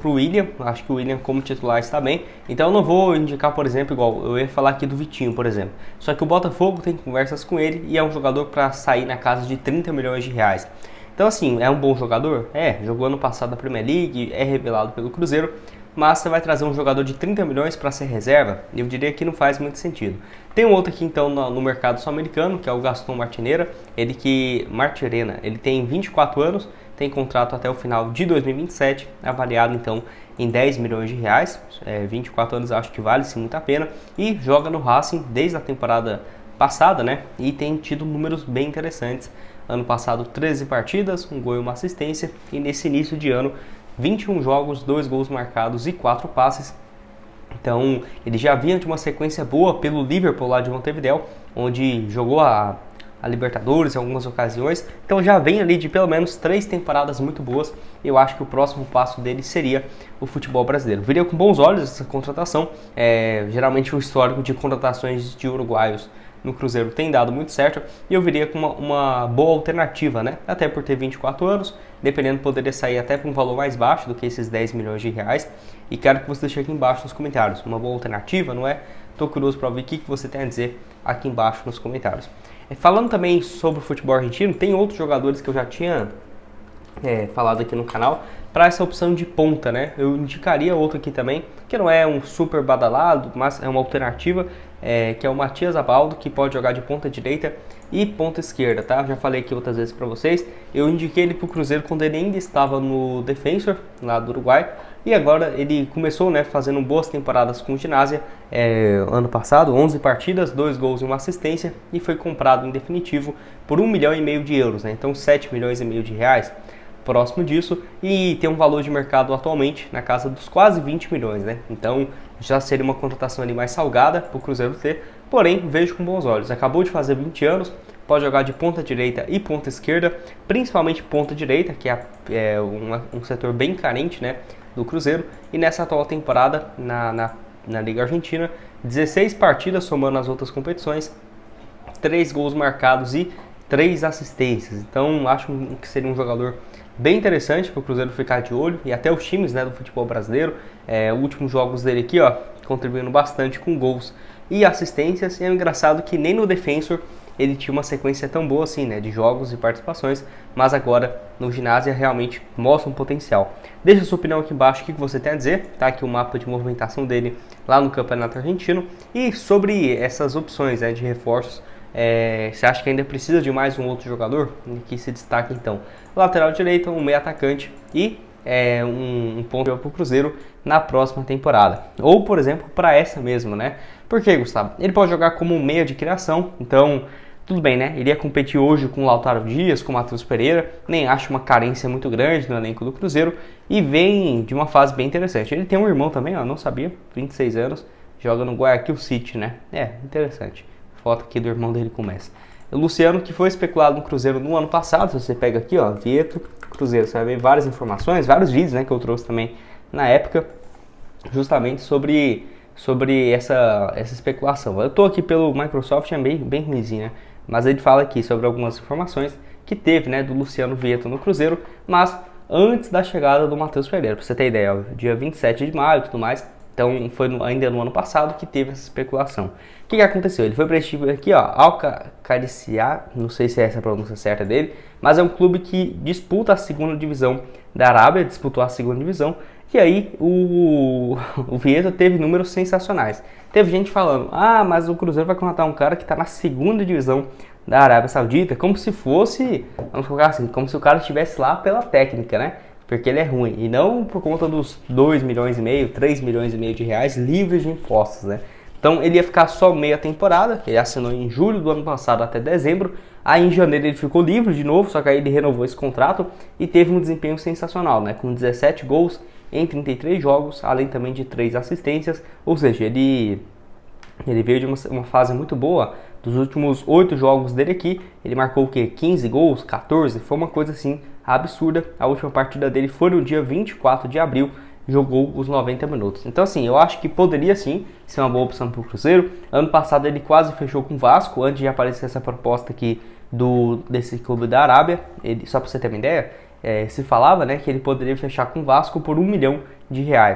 pro William, acho que o William como titular está bem, então eu não vou indicar, por exemplo, igual eu ia falar aqui do Vitinho, por exemplo. Só que o Botafogo tem conversas com ele e é um jogador para sair na casa de 30 milhões de reais. Então assim, é um bom jogador? Jogou ano passado na Premier League, é revelado pelo Cruzeiro, mas você vai trazer um jogador de 30 milhões para ser reserva? Eu diria que não faz muito sentido. Tem um outro aqui então no mercado sul-americano, que é o Gaston Martinera, ele tem 24 anos, tem contrato até o final de 2027, avaliado então em 10 milhões de reais, 24 anos acho que vale sim muito a pena, e joga no Racing desde a temporada passada, né, e tem tido números bem interessantes. Ano passado 13 partidas, um gol e uma assistência, e nesse início de ano 21 jogos, 2 gols marcados e 4 passes. Então ele já vinha de uma sequência boa pelo Liverpool lá de Montevideo, onde jogou a Libertadores em algumas ocasiões, então já vem ali de pelo menos 3 temporadas muito boas. Eu acho que o próximo passo dele seria o futebol brasileiro. Viria com bons olhos essa contratação, geralmente o histórico de contratações de uruguaios no Cruzeiro tem dado muito certo, e eu viria com uma boa alternativa, né? Até por ter 24 anos, dependendo poderia sair até por um valor mais baixo do que esses 10 milhões de reais, e quero que você deixe aqui embaixo nos comentários, uma boa alternativa, não é? Estou curioso para ouvir o que você tem a dizer aqui embaixo nos comentários. Falando também sobre o futebol argentino, tem outros jogadores que eu já tinha falado aqui no canal, para essa opção de ponta, né? Eu indicaria outro aqui também, que não é um super badalado, mas é uma alternativa, que é o Matias Abaldo, que pode jogar de ponta direita e ponta esquerda, tá? Já falei aqui outras vezes para vocês, eu indiquei ele para o Cruzeiro quando ele ainda estava no Defensor, lá do Uruguai, e agora ele começou, né, fazendo boas temporadas com o Ginásio, ano passado, 11 partidas, 2 gols e uma assistência, e foi comprado em definitivo por 1,5 milhão de euros, né? Então 7,5 milhões de reais, próximo disso, e tem um valor de mercado atualmente na casa dos quase 20 milhões, né? Então já seria uma contratação ali mais salgada para o Cruzeiro ter, porém vejo com bons olhos. Acabou de fazer 20 anos, pode jogar de ponta direita e ponta esquerda, principalmente ponta direita, que é um setor bem carente, né, do Cruzeiro, e nessa atual temporada na Liga Argentina, 16 partidas somando as outras competições, 3 gols marcados e 3 assistências. Então acho que seria um jogador bem interessante para o Cruzeiro ficar de olho, e até os times, né, do futebol brasileiro. Os últimos jogos dele aqui, ó, contribuindo bastante com gols e assistências. E é engraçado que nem no Defensor ele tinha uma sequência tão boa assim, né, de jogos e participações, mas agora no Ginásio realmente mostra um potencial. Deixa a sua opinião aqui embaixo, o que você tem a dizer, tá aqui o mapa de movimentação dele lá no Campeonato Argentino, e sobre essas opções, né, de reforços. Você acha que ainda precisa de mais um outro jogador que se destaque então? Lateral direito, um meio atacante e um ponto para o Cruzeiro na próxima temporada. Ou, por exemplo, para essa mesmo, né? Por que, Gustavo? Ele pode jogar como um meia de criação, então tudo bem, né? Iria competir hoje com o Lautaro Dias, com o Matheus Pereira, nem acho uma carência muito grande no elenco do Cruzeiro, e vem de uma fase bem interessante. Ele tem um irmão também, ó, não sabia, 26 anos, joga no Guayaquil City, né? Interessante. Foto aqui do irmão dele com o Messi. O Luciano, que foi especulado no Cruzeiro no ano passado, se você pega aqui, ó, Vieto, Cruzeiro, você vai ver várias informações, vários vídeos, né, que eu trouxe também na época, justamente sobre essa especulação. Eu tô aqui pelo Microsoft, é bem ruimzinho, né, mas ele fala aqui sobre algumas informações que teve, né, do Luciano Vieto no Cruzeiro, mas antes da chegada do Matheus Pereira, pra você ter ideia, ó, dia 27 de maio e tudo mais. Então foi ainda no ano passado que teve essa especulação. O que aconteceu? Ele foi para esse time aqui, ó, Al-Qadisiya, não sei se é essa a pronúncia certa dele, mas é um clube que disputa a segunda divisão da Arábia, disputou a segunda divisão, e aí o Vieto teve números sensacionais. Teve gente falando, mas o Cruzeiro vai contratar um cara que está na segunda divisão da Arábia Saudita, como se fosse, vamos colocar assim, como se o cara estivesse lá pela técnica, né? Porque ele é ruim, e não por conta dos 2,5 milhões, 3,5 milhões de reais livres de impostos, né? Então ele ia ficar só meia temporada, ele assinou em julho do ano passado até dezembro, aí em janeiro ele ficou livre de novo, só que aí ele renovou esse contrato e teve um desempenho sensacional, né? Com 17 gols em 33 jogos, além também de 3 assistências, ou seja, ele veio de uma fase muito boa. Dos últimos 8 jogos dele aqui, ele marcou o quê? 15 gols, 14, foi uma coisa assim absurda. A última partida dele foi no dia 24 de abril, jogou os 90 minutos. Então assim, eu acho que poderia sim ser uma boa opção para o Cruzeiro. Ano passado ele quase fechou com o Vasco, antes de aparecer essa proposta aqui desse clube da Arábia. Só para você ter uma ideia, se falava, né, que ele poderia fechar com o Vasco por R$ 1 milhão,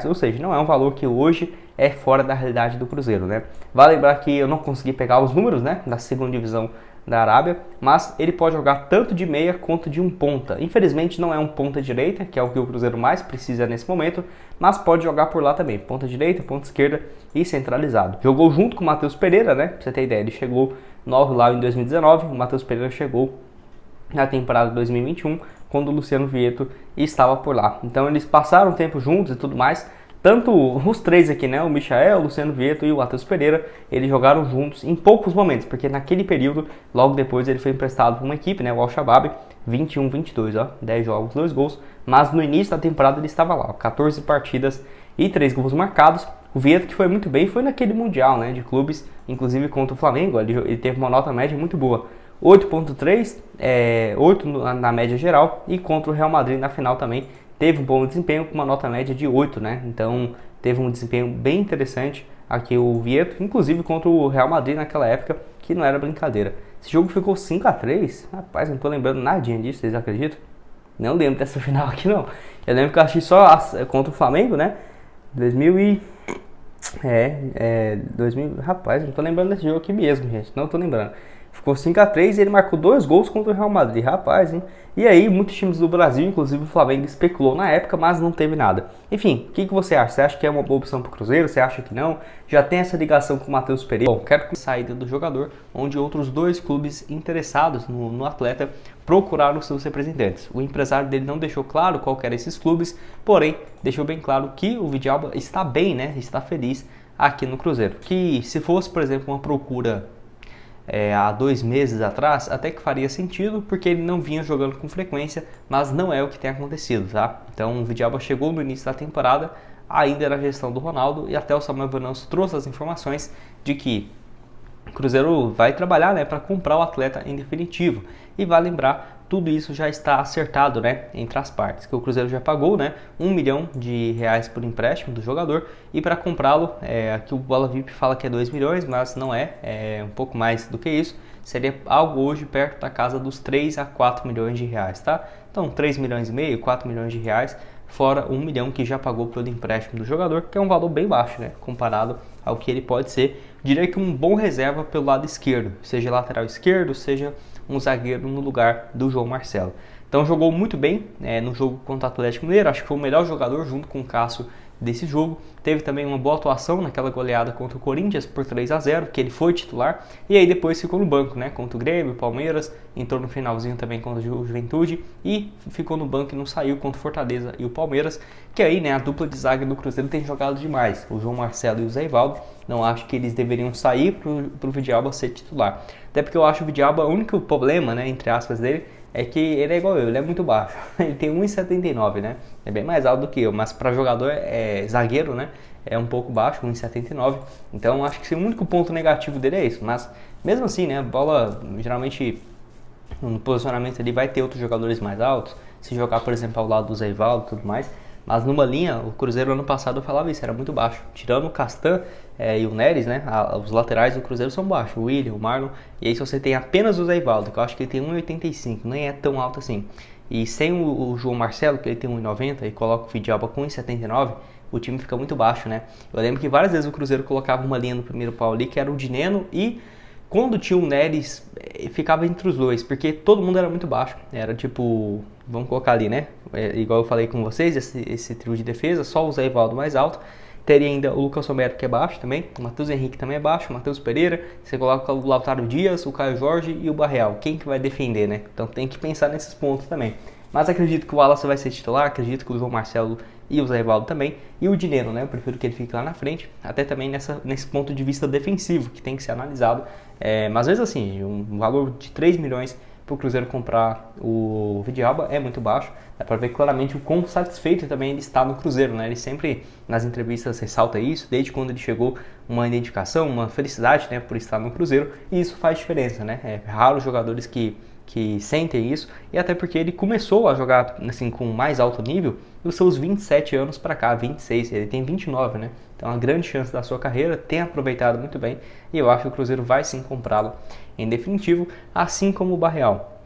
ou seja, não é um valor que hoje é fora da realidade do Cruzeiro, né? Vale lembrar que eu não consegui pegar os números, né, da segunda divisão da Arábia, mas ele pode jogar tanto de meia quanto de um ponta. Infelizmente não é um ponta direita, que é o que o Cruzeiro mais precisa nesse momento, mas pode jogar por lá também, ponta direita, ponta esquerda e centralizado. Jogou junto com o Matheus Pereira, né? Pra você ter ideia, ele chegou novo lá em 2019, o Matheus Pereira chegou na temporada de 2021, quando o Luciano Vieto estava por lá. Então eles passaram tempo juntos e tudo mais. Tanto os três aqui, né, o Michael, o Luciano Vieto e o Matheus Pereira, eles jogaram juntos em poucos momentos, porque naquele período, logo depois ele foi emprestado para uma equipe, né, o Al-Shabaab, 21-22, 10 jogos, 2 gols, mas no início da temporada ele estava lá, 14 partidas e 3 gols marcados. O Vieto, que foi muito bem, foi naquele Mundial, né, de clubes, inclusive contra o Flamengo, ele teve uma nota média muito boa, 8.3, 8 na média geral, e contra o Real Madrid na final também teve um bom desempenho com uma nota média de 8, né? Então teve um desempenho bem interessante aqui o Vieto, inclusive contra o Real Madrid naquela época, que não era brincadeira. Esse jogo ficou 5-3, rapaz, não tô lembrando nadinha disso, vocês acreditam? Não lembro dessa final aqui não. Eu lembro que eu achei só contra o Flamengo, né? 2000, rapaz, não tô lembrando desse jogo aqui mesmo, gente, não tô lembrando. Ficou 5-3 e ele marcou 2 gols contra o Real Madrid, rapaz, hein? E aí, muitos times do Brasil, inclusive o Flamengo, especulou na época, mas não teve nada. Enfim, o que você acha? Você acha que é uma boa opção para o Cruzeiro? Você acha que não? Já tem essa ligação com o Matheus Pereira? Bom, quero que saída do jogador, onde outros 2 clubes interessados no atleta procuraram seus representantes. O empresário dele não deixou claro qual eram esses clubes, porém, deixou bem claro que o Vidalba está bem, né? Está feliz aqui no Cruzeiro. Que se fosse, por exemplo, uma procura há 2 meses atrás, até que faria sentido, porque ele não vinha jogando com frequência, mas não é o que tem acontecido, tá? Então o Vidalba chegou no início da temporada, ainda era a gestão do Ronaldo, e até o Samuel Venâncio trouxe as informações de que o Cruzeiro vai trabalhar, né, para comprar o atleta em definitivo. E vai lembrar, tudo isso já está acertado, né, entre as partes, que o Cruzeiro já pagou, né, R$ 1 milhão por empréstimo do jogador, e para comprá-lo, aqui o Bola VIP fala que é 2 milhões, mas não é um pouco mais do que isso, seria algo hoje perto da casa dos 3 a 4 milhões de reais, tá? Então 3 milhões e meio, 4 milhões de reais, fora 1 milhão que já pagou pelo empréstimo do jogador, que é um valor bem baixo, né, comparado ao que ele pode ser. Diria que um bom reserva pelo lado esquerdo, seja lateral esquerdo, seja um zagueiro no lugar do João Marcelo. Então jogou muito bem no jogo contra o Atlético Mineiro, acho que foi o melhor jogador junto com o Cássio desse jogo. Teve também uma boa atuação naquela goleada contra o Corinthians por 3-0, que ele foi titular, e aí depois ficou no banco, né, contra o Grêmio, Palmeiras, entrou no finalzinho também contra o Juventude e ficou no banco e não saiu contra o Fortaleza e o Palmeiras, que aí, né, a dupla de zaga do Cruzeiro tem jogado demais, o João Marcelo e o Zé Ivaldo. Não acho que eles deveriam sair pro Vidalba ser titular, até porque eu acho o Vidalba, o único problema, né, entre aspas, dele é que ele é igual eu, ele é muito baixo, ele tem 1,79, né, é bem mais alto do que eu, mas para jogador zagueiro, né, é um pouco baixo, 1,79, então acho que o único ponto negativo dele é isso, mas mesmo assim, né, a bola geralmente no posicionamento ali vai ter outros jogadores mais altos, se jogar, por exemplo, ao lado do Zé Ivaldo e tudo mais, mas numa linha, o Cruzeiro ano passado eu falava isso, era muito baixo, tirando o Castan e o Neres, né, os laterais do Cruzeiro são baixos, o William, o Marlon, e aí se você tem apenas o Zé Ivaldo, que eu acho que ele tem 1,85, nem é tão alto assim, e sem o João Marcelo, que ele tem 1,90, e coloca o Vidalba com 1,79, o time fica muito baixo, né. Eu lembro que várias vezes o Cruzeiro colocava uma linha no primeiro pau ali, que era o Dineno, e quando tinha o Neres, ficava entre os dois, porque todo mundo era muito baixo, era tipo, vamos colocar ali, né, igual eu falei com vocês, esse trio de defesa, só o Zé Ivaldo mais alto, teria ainda o Lucas Romero, que é baixo também, o Matheus Henrique também é baixo, o Matheus Pereira, você coloca o Lautaro Dias, o Caio Jorge e o Barreal, quem que vai defender, né, então tem que pensar nesses pontos também. Mas acredito que o Wallace vai ser titular, acredito que o João Marcelo e o Zé Ivaldo também, e o Dineno, né, eu prefiro que ele fique lá na frente, até também nesse ponto de vista defensivo, que tem que ser analisado, mas às vezes assim, um valor de 3 milhões para o Cruzeiro comprar o Vidalba é muito baixo, dá para ver claramente o quão satisfeito também ele está no Cruzeiro, né, ele sempre nas entrevistas ressalta isso, desde quando ele chegou, uma identificação, uma felicidade, né, por estar no Cruzeiro, e isso faz diferença, né, é raro os jogadores que sentem isso, e até porque ele começou a jogar assim com mais alto nível dos seus 27 anos para cá, 26, ele tem 29, né? Então uma grande chance da sua carreira, tem aproveitado muito bem, e eu acho que o Cruzeiro vai sim comprá-lo em definitivo, assim como o Barreal.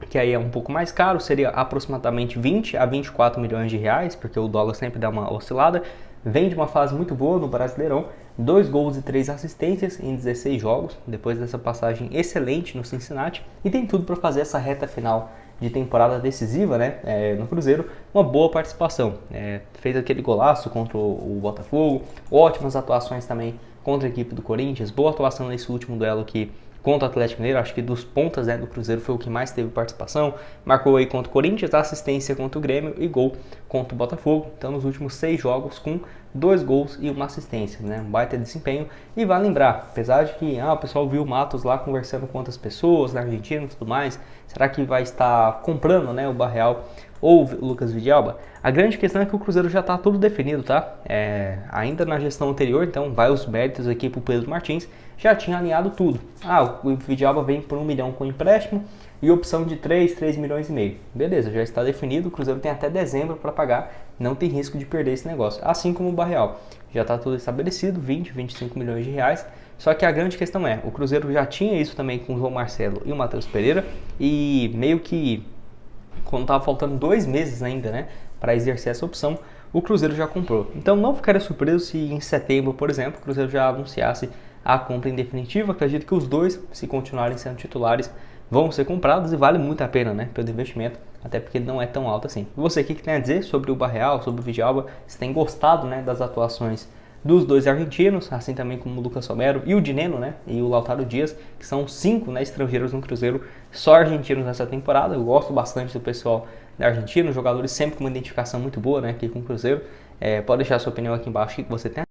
que aí é um pouco mais caro, seria aproximadamente 20 a 24 milhões de reais, porque o dólar sempre dá uma oscilada. Vem de uma fase muito boa no Brasileirão, 2 gols e 3 assistências em 16 jogos, depois dessa passagem excelente no Cincinnati, e tem tudo para fazer essa reta final de temporada decisiva, né, no Cruzeiro, uma boa participação. Fez aquele golaço contra o Botafogo, ótimas atuações também contra a equipe do Corinthians, boa atuação nesse último duelo que contra o Atlético Mineiro, acho que dos pontas, né, do Cruzeiro foi o que mais teve participação, marcou aí contra o Corinthians, assistência contra o Grêmio e gol contra o Botafogo, então nos últimos 6 jogos com 2 gols e uma assistência, né, um baita desempenho. E vale lembrar, apesar de que o pessoal viu o Matos lá conversando com outras pessoas na Argentina e tudo mais, será que vai estar comprando, né, o Barreal ou o Lucas Vidalba? A grande questão é que o Cruzeiro já está tudo definido, tá? Ainda na gestão anterior, então vai os méritos aqui para o Pedro Martins, já tinha alinhado tudo. O Vidalba vem por 1 milhão com empréstimo e opção de 3 milhões e meio. Beleza, já está definido, o Cruzeiro tem até dezembro para pagar, não tem risco de perder esse negócio. Assim como o Barreal, já está tudo estabelecido, 20, 25 milhões de reais. Só que a grande questão o Cruzeiro já tinha isso também com o João Marcelo e o Matheus Pereira, e meio que quando estava faltando 2 meses ainda, né, para exercer essa opção, o Cruzeiro já comprou. Então não ficaria surpreso se em setembro, por exemplo, o Cruzeiro já anunciasse a compra em definitivo. Acredito que os dois, se continuarem sendo titulares, vão ser comprados e vale muito a pena, né, pelo investimento, até porque ele não é tão alto assim. E você, o que tem a dizer sobre o Barreal, sobre o Vidalba? Você tem gostado, né, das atuações dos dois argentinos, assim também como o Lucas Romero e o Dineno, né, e o Lautaro Dias, que são 5, né, estrangeiros no Cruzeiro, só argentinos nessa temporada. Eu gosto bastante do pessoal da Argentina, os jogadores sempre com uma identificação muito boa, né, aqui com o Cruzeiro. Pode deixar a sua opinião aqui embaixo, o que você tem